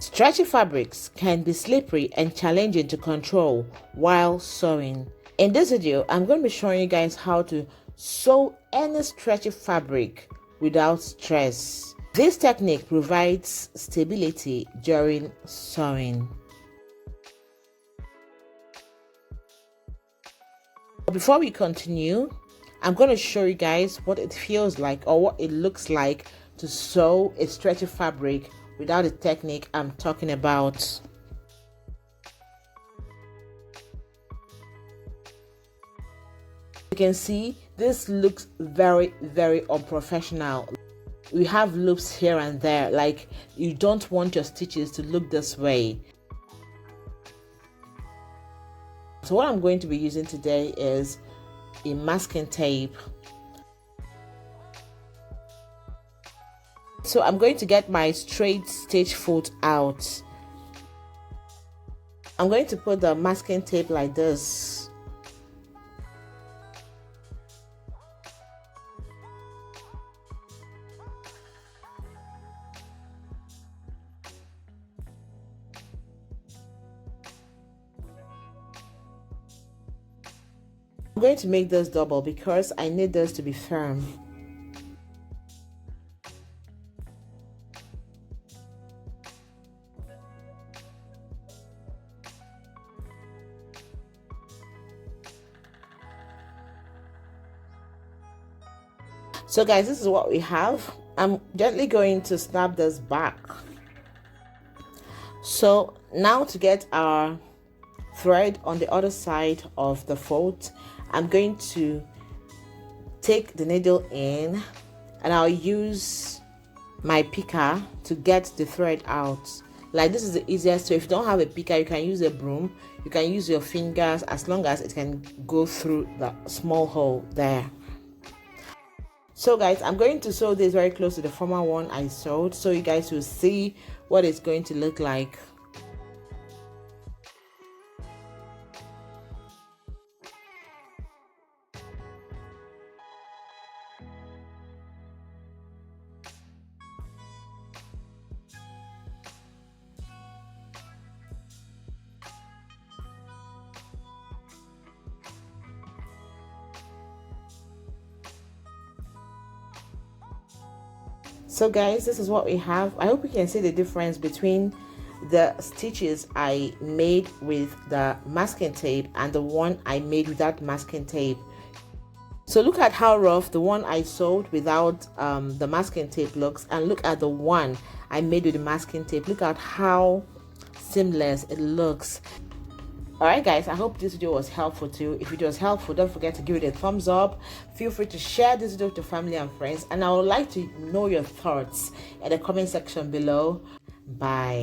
Stretchy fabrics can be slippery and challenging to control while sewing. In this video, I'm going to be showing you guys how to sew any stretchy fabric without stress. This technique provides stability during sewing. Before we continue, I'm going to show you guys what it feels like or what it looks like to sew a stretchy fabric without the technique I'm talking about. You can see this looks very unprofessional. We have loops here and there, like you don't want your stitches to look this way. So what I'm going to be using today is a masking tape. So I'm going to get my straight stitch foot out. I'm going to put the masking tape like this. I'm going to make this double because I need this to be firm. So guys, this is what we have. I'm gently going to snap this back. So now to get our thread on the other side of the fold, I'm going to take the needle in and I'll use my picker to get the thread out. Like this is the easiest. So if you don't have a picker, you can use a broom, you can use your fingers as long as it can go through the small hole there. So guys, I'm going to sew this very close to the former one I sewed so you guys will see what it's going to look like. So guys, this is what we have. I hope you can see the difference between the stitches I made with the masking tape and the one I made without masking tape. So look at how rough the one I sewed without the masking tape looks, and look at the one I made with the masking tape. Look at how seamless it looks. Alright guys, I hope this video was helpful to you. If it was helpful, don't forget to give it a thumbs up. Feel free to share this video with your family and friends, and I would like to know your thoughts in the comment section below. Bye.